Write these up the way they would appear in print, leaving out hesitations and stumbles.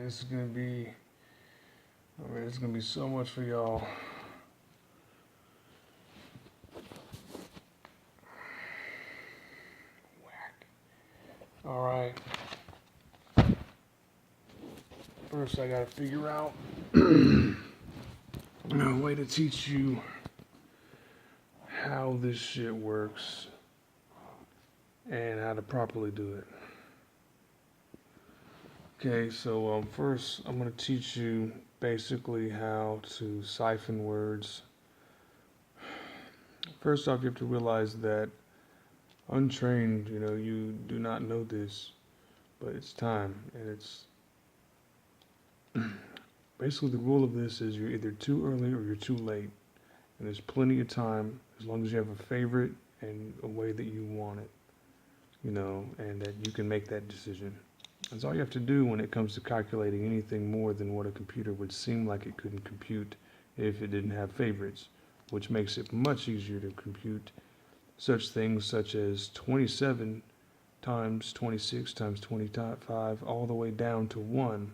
this is gonna be, it's gonna be so much for y'all. Whack. All right. First, I gotta figure out a way to teach you how this shit works and how to properly do it. Okay, so first I'm going to teach you basically how to siphon words. First off, you have to realize that untrained, you do not know this, but it's time, and it's basically the rule of this is you're either too early or you're too late, and there's plenty of time as long as you have a favorite and a way that you want it, and that you can make that decision. That's all you have to do when it comes to calculating anything more than what a computer would seem like it couldn't compute if it didn't have favorites, which makes it much easier to compute such things such as 27 times 26 times 25 all the way down to 1,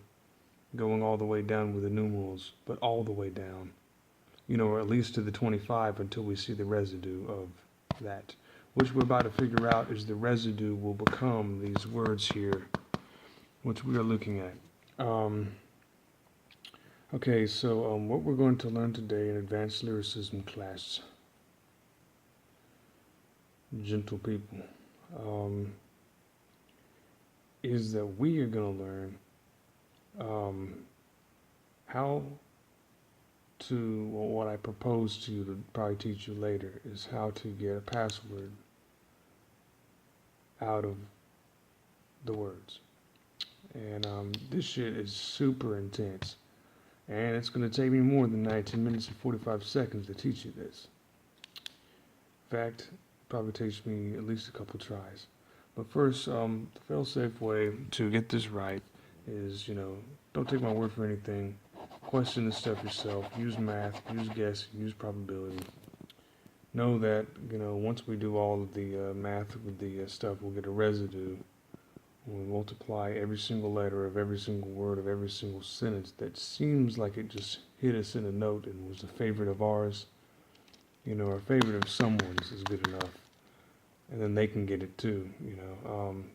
going all the way down with the numerals, but all the way down, or at least to the 25 until we see the residue of that, which we're about to figure out is the residue will become these words here, which we are looking at. Okay, so what we're going to learn today in Advanced Lyricism class, gentle people, is that we are going to learn how to, well, what I propose to you to probably teach you later is how to get a password out of the words. And this shit is super intense. And it's going to take me more than 19 minutes and 45 seconds to teach you this. In fact, it probably takes me at least a couple tries. But first, the fail-safe way to get this right is, don't take my word for anything. Question this stuff yourself. Use math, use guess, use probability. Know that, once we do all of the math with the stuff, we'll get a residue. We multiply every single letter of every single word of every single sentence that seems like it just hit us in a note and was a favorite of ours. A favorite of someone's is good enough. And then they can get it too,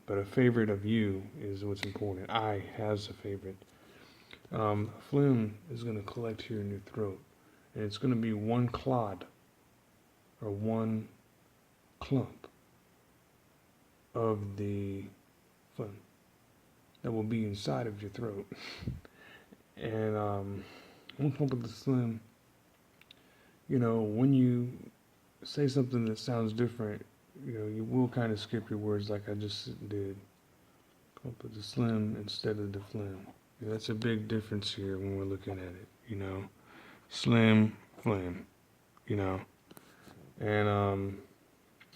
But a favorite of you is what's important. I has a favorite. Phlegm is going to collect here in your throat. And it's going to be one clod or one clump of the phlegm that will be inside of your throat. And one clump of the phlegm, when you say something that sounds different, you will kind of skip your words like I just did. Clump of the phlegm instead of the phlegm. That's a big difference here when we're looking at it, Slim, phlegm, and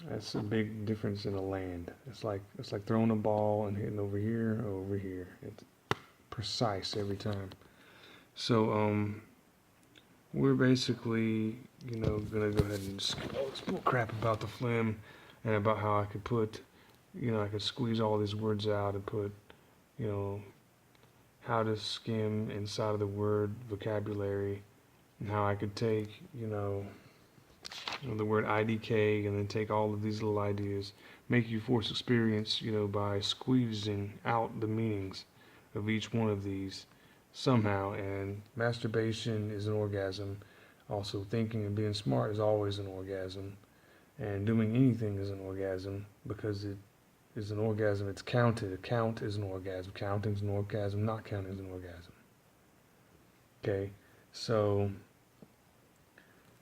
that's a big difference in a land. It's like throwing a ball and hitting over here or over here. It's precise every time. So we're basically, gonna go ahead and skip all this bull crap about the phlegm and about how I could put, I could squeeze all these words out and put, how to skim inside of the word vocabulary, and how I could take, the word IDK and then take all of these little ideas, make you force experience, by squeezing out the meanings of each one of these somehow. And masturbation is an orgasm. Also, thinking and being smart is always an orgasm. And doing anything is an orgasm because it is an orgasm. It's counted. A count is an orgasm. Counting is an orgasm. Not counting is an orgasm. Okay, so,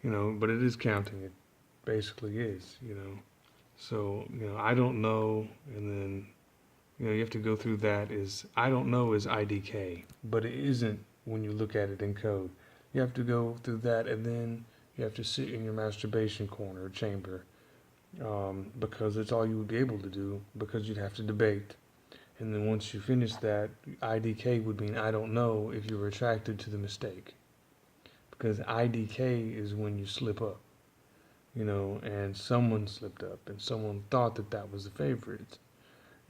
but it is counting. It basically is, So, I don't know, and then, you have to go through that is, I don't know is IDK, but it isn't when you look at it in code. You have to go through that, and then you have to sit in your masturbation corner or chamber, because it's all you would be able to do, because you'd have to debate. And then once you finish that, IDK would mean I don't know if you were attracted to the mistake. Because IDK is when you slip up, and someone slipped up, and someone thought that that was the favorite.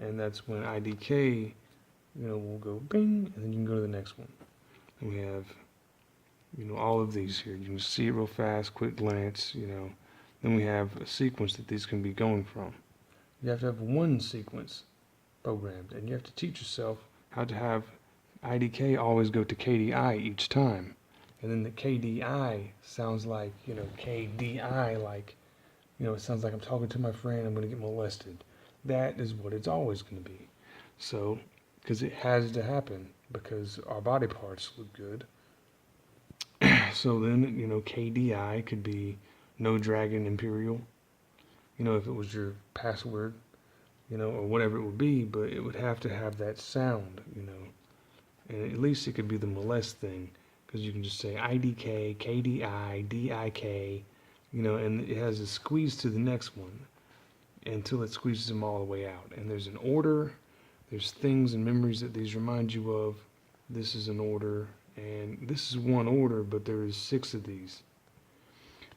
And that's when IDK we'll go bing, and then you can go to the next one. And we have, all of these here. You can see it real fast, quick glance, Then we have a sequence that these can be going from. You have to have one sequence programmed, and you have to teach yourself how to have IDK always go to KDI each time. And then the KDI sounds like, KDI, like, it sounds like I'm talking to my friend, I'm going to get molested. That is what it's always going to be. So, because it has to happen, because our body parts look good. So then, KDI could be no dragon imperial, if it was your password, or whatever it would be, but it would have to have that sound, and at least it could be the molest thing, because you can just say IDK, KDI, DIK, and it has a squeeze to the next one until it squeezes them all the way out. And there's an order, there's things and memories that these remind you of. This is an order, and this is one order, but there is 6 of these.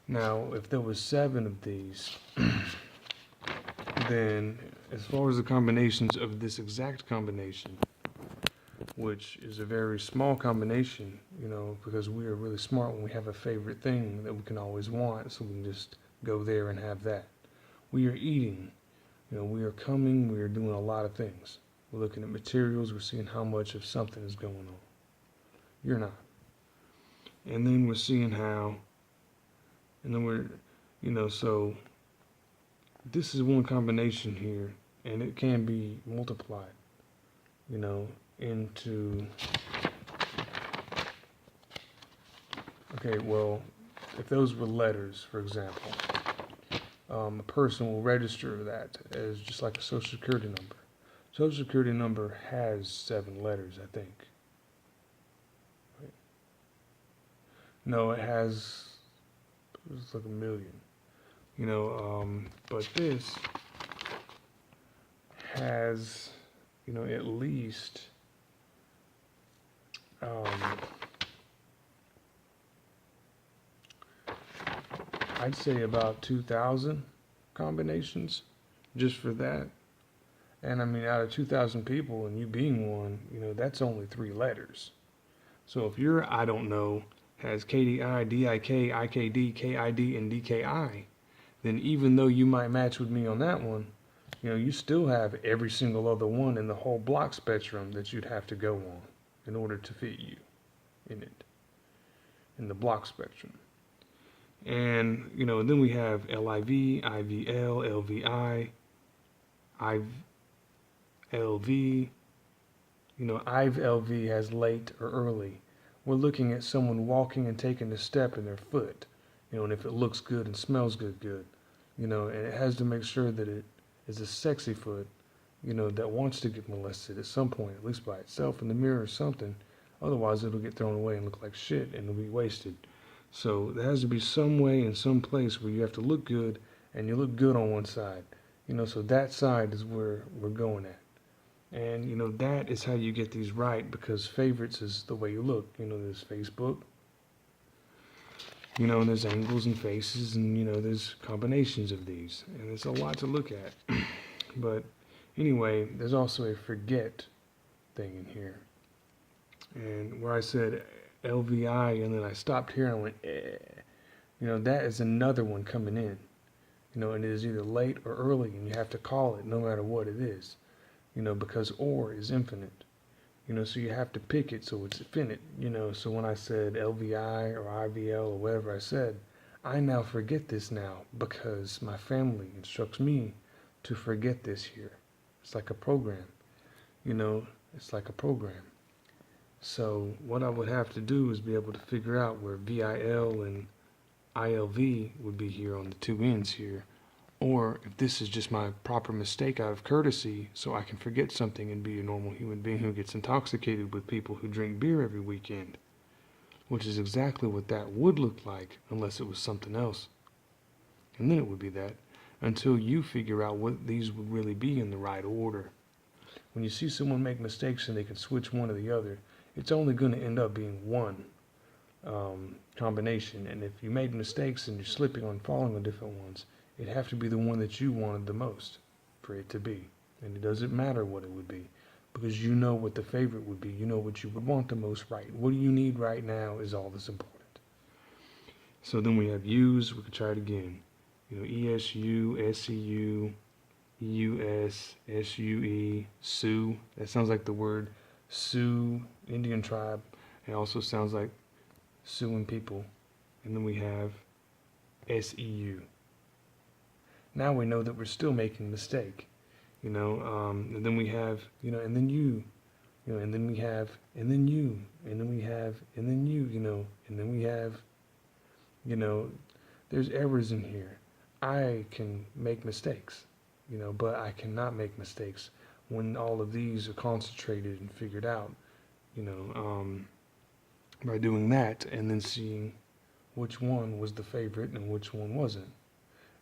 Now, if there was 7 of these, then as far as the combinations of this exact combination, which is a very small combination, because we are really smart when we have a favorite thing that we can always want, so we can just go there and have that. We are eating, we are coming, we are doing a lot of things. We're looking at materials, we're seeing how much of something is going on. You're not. And then we're seeing how, and then we're, so this is one combination here, and it can be multiplied, into, okay, well, if those were letters, for example, a person will register that as just like a social security number. Social security number has 7 letters, I think. Right. No, it has, it's like 1 million. But this has, at least, I'd say about 2,000 combinations just for that. And I mean, out of 2,000 people and you being one, that's only 3 letters. So if your I don't know has KDI, DIK, IKD, KID, and DKI, then even though you might match with me on that one, you still have every single other one in the whole block spectrum that you'd have to go on in order to fit you in it, in the block spectrum. And, then we have LIV, IVL, LVI, IVLV. IVLV has late or early. We're looking at someone walking and taking a step in their foot, and if it looks good and smells good, and it has to make sure that it is a sexy foot, that wants to get molested at some point, at least by itself in the mirror or something. Otherwise, it'll get thrown away and look like shit, and it'll be wasted. So there has to be some way and some place where you have to look good, and you look good on one side. So that side is where we're going at. And, that is how you get these right, because favorites is the way you look. There's Facebook, and there's angles and faces, and, there's combinations of these. And there's a lot to look at. But anyway, there's also a forget thing in here. And where I said LVI, and then I stopped here and I went, eh. That is another one coming in. And it is either late or early, and you have to call it no matter what it is. Because or is infinite. So you have to pick it so it's infinite. So when I said LVI or IVL or whatever I said, I now forget this now because my family instructs me to forget this here. It's like a program. It's like a program. So what I would have to do is be able to figure out where VIL and ILV would be here on the 2 ends here. Or if this is just my proper mistake out of courtesy, so I can forget something and be a normal human being who gets intoxicated with people who drink beer every weekend, which is exactly what that would look like unless it was something else. And then it would be that, until you figure out what these would really be in the right order. When you see someone make mistakes and they can switch one or the other, it's only going to end up being one combination. And if you made mistakes and you're slipping on falling on different ones, it'd have to be the one that you wanted the most for it to be. And it doesn't matter what it would be. because you know what the favorite would be. You know what you would want the most right. What do you need right now is all that's important. So then we have use. We could try it again. ESU, SEU, EUS, SUE, Sioux. That sounds like the word Sioux Indian tribe. It also sounds like suing people. And then we have SEU. Now we know that we're still making a mistake. And then we have, and then you, and then we have, and then you, and then we have, and then you, and then we have, there's errors in here. I can make mistakes, but I cannot make mistakes when all of these are concentrated and figured out, by doing that and then seeing which one was the favorite and which one wasn't.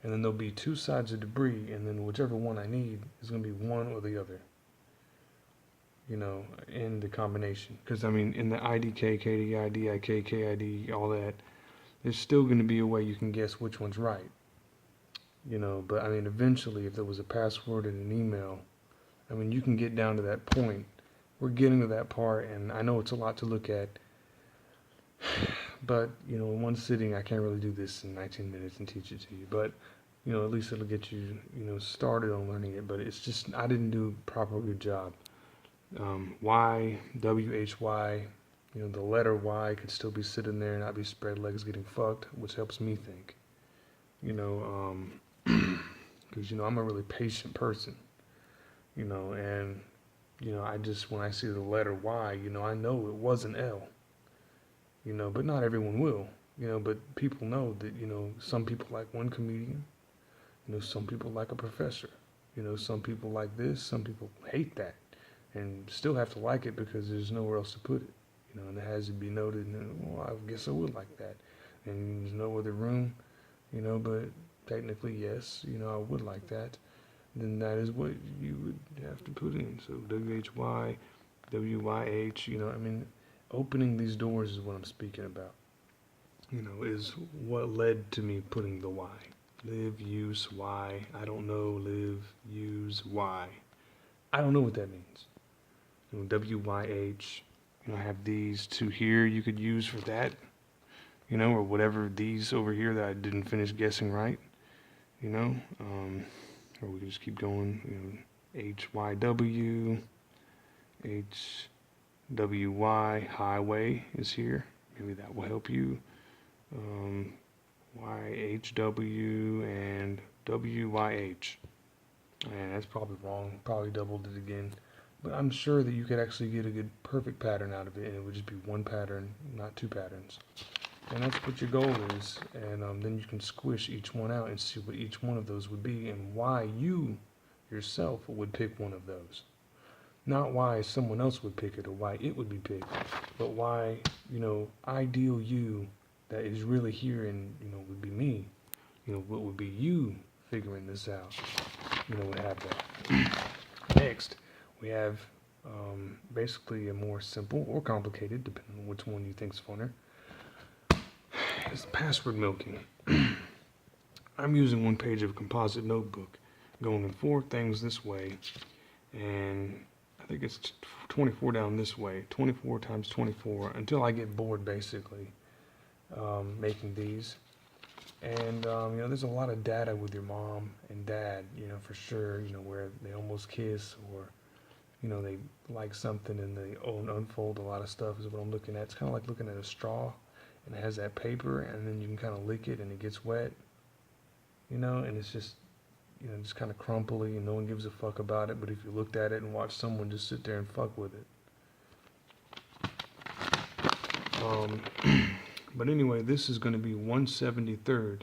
And then there'll be two sides of debris, and then whichever one I need is going to be one or the other, in the combination. Because, in the IDK, KDI, DIK, KID, all that, there's still going to be a way you can guess which one's right. But, eventually, if there was a password in an email, you can get down to that point. We're getting to that part, and I know it's a lot to look at. But, in one sitting, I can't really do this in 19 minutes and teach it to you. But, at least it'll get you, started on learning it. But it's just, I didn't do a proper good job. Y, WHY, the letter Y could still be sitting there and not be spread legs getting fucked, which helps me think. Because, I'm a really patient person, and, I just, when I see the letter Y, I know it was an L. But not everyone will, but people know that, some people like one comedian, some people like a professor, some people like this, some people hate that and still have to like it because there's nowhere else to put it, and it has to be noted, and, well, I guess I would like that, and there's no other room, but technically, yes, I would like that, then that is what you would have to put in. So WHY, WYH, opening these doors is what I'm speaking about, is what led to me putting the Y. Live, use, Y. I don't know, live, use, Y. I don't know what that means. WYH, I have these two here you could use for that, or whatever these over here that I didn't finish guessing right, or we can just keep going, HYW, HWY, highway is here. Maybe that will help you. YHW and WYH. And that's probably wrong. Probably doubled it again. But I'm sure that you could actually get a good perfect pattern out of it, and it would just be one pattern, not two patterns. And that's what your goal is. And then you can squish each one out and see what each one of those would be and why you yourself would pick one of those. Not why someone else would pick it or why it would be picked, but why, ideal you that is really here and, would be me. What would be you figuring this out, would have that. Next, we have basically a more simple or complicated, depending on which one you think's funner. It's password milking. I'm using one page of a composite notebook, going in 4 things this way, and I think it's 24 down this way, 24 times 24, until I get bored, basically, making these. And, there's a lot of data with your mom and dad, for sure, where they almost kiss, or, they like something and they unfold a lot of stuff is what I'm looking at. It's kind of like looking at a straw, and it has that paper, and then you can kind of lick it and it gets wet, and it's just, just kind of crumply and no one gives a fuck about it. But if you looked at it and watched someone just sit there and fuck with it. But anyway, this is going to be 1/73rd,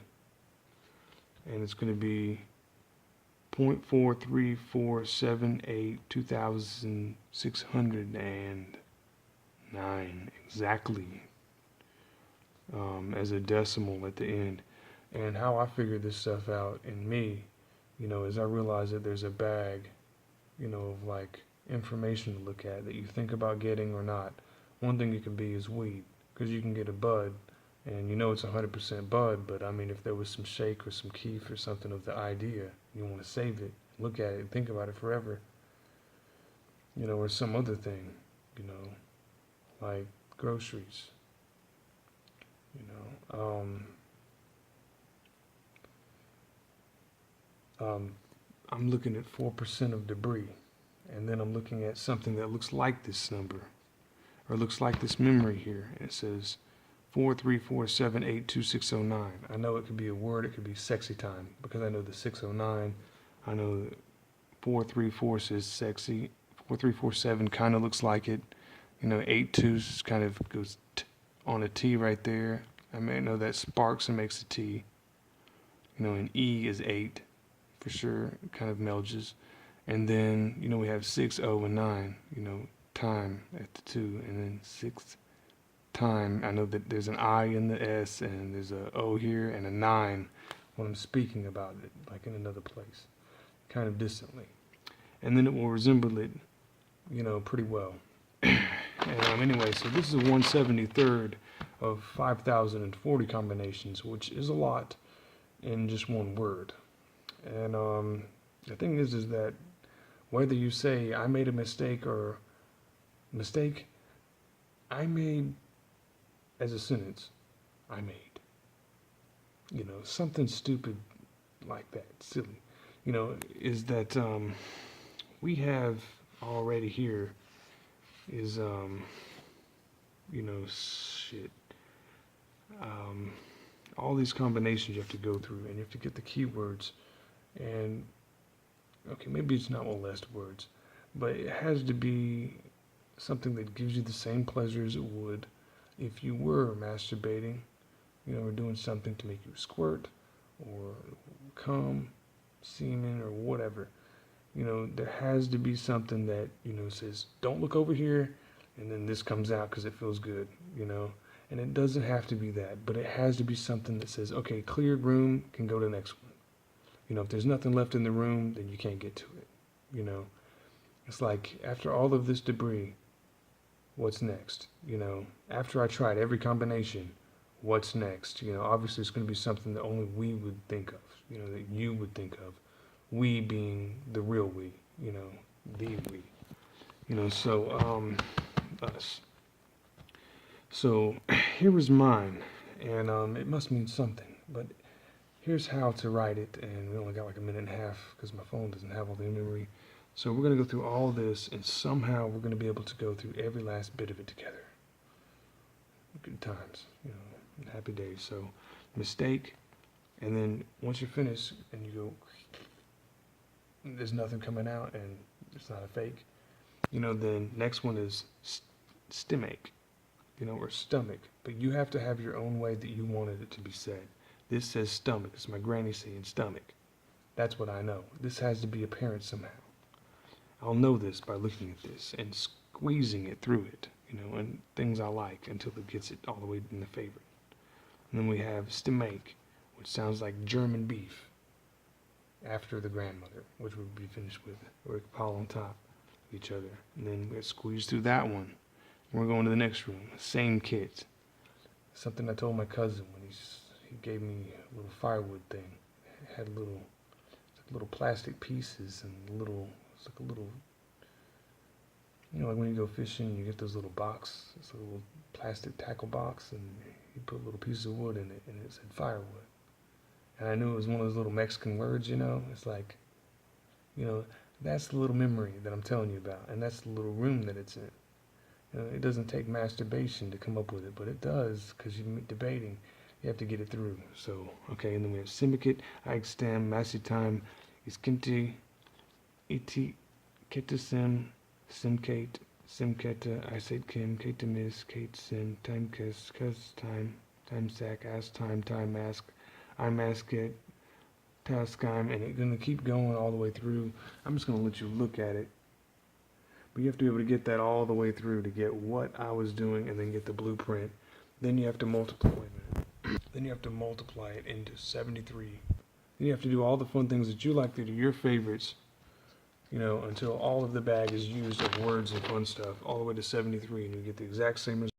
and it's going to be 0.43478 2609 exactly, as a decimal at the end. And how I figured this stuff out in me, is I realized that there's a bag, of like information to look at that you think about getting or not. One thing it could be is weed, because you can get a bud, and it's 100% bud, but if there was some shake or some keef or something of the idea, you want to save it, look at it, and think about it forever. or some other thing, you know, like groceries, you know. I'm looking at 4% of debris, and then I'm looking at something that looks like this number, or looks like this memory here, and it says 434782609. I know it could be a word, it could be sexy time, because I know the 609. I know 434 says sexy. 4347 kind of looks like it. 82 kind of goes on a T right there. I may know that sparks and makes a T. And E is 8 for sure. It kind of melges. And then, we have 6, 0, and 9. Time at the 2. And then 6 time. I know that there's an I in the S, and there's a O here, and a 9 when I'm speaking about it, like in another place, kind of distantly. And then it will resemble it, pretty well. Anyway, so this is a 173rd of 5,040 combinations, which is a lot in just one word. And the thing is that whether you say I made a mistake or mistake, I made as a sentence, I made. Something stupid like that, silly. Is that we have already here is shit. All these combinations you have to go through, and you have to get the keywords. And okay, maybe it's not molest words, but it has to be something that gives you the same pleasure as it would if you were masturbating, or doing something to make you squirt or come, semen, or whatever. There has to be something that, says, don't look over here, and then this comes out because it feels good, And it doesn't have to be that, but it has to be something that says, okay, cleared room, can go to the next one. If there's nothing left in the room, then you can't get to it, It's like, after all of this debris, what's next? After I tried every combination, what's next? Obviously it's going to be something that only we would think of, that you would think of. We being the real we, the we. So, us. So, here is mine, and it must mean something, but here's how to write it, and we only got like a minute and a half because my phone doesn't have all the memory. So we're going to go through all this, and somehow we're going to be able to go through every last bit of it together. Good times, happy days. So, mistake, and then once you're finished and you go, there's nothing coming out and it's not a fake, then next one is stomach, or stomach, but you have to have your own way that you wanted it to be said. This says stomach. It's my granny saying stomach. That's what I know. This has to be apparent somehow. I'll know this by looking at this and squeezing it through it, and things I like until it gets it all the way in the favorite. And then we have stomach, which sounds like German beef, after the grandmother, which would be finished with, or it could pile on top of each other. And then we squeeze through that one. And we're going to the next room. Same kit. Something I told my cousin when he gave me a little firewood thing. It had little plastic pieces and it's like a little, like when you go fishing, you get those little box. It's a little plastic tackle box, and you put little pieces of wood in it, and it said firewood. And I knew it was one of those little Mexican words, It's like, that's the little memory that I'm telling you about, and that's the little room that it's in. It doesn't take masturbation to come up with it, but it does, because you're debating. You have to get it through. So, okay, and then we have syndicate, Eikstam, Massitime, Iskinti, Iti, Ketasim, Simkate, Simketa, Isatkim, Katamis, Kate Sim, Timekes, Kus, Time Sack, Ask Time, Time Mask, iMaskit, Taskime, and it's going to keep going all the way through. I'm just going to let you look at it. But you have to be able to get that all the way through to get what I was doing and then get the blueprint. Then you have to multiply, Then you have to multiply it into 73. Then you have to do all the fun things that you like to do, your favorites, until all of the bag is used of words and fun stuff, all the way to 73, and you get the exact same result.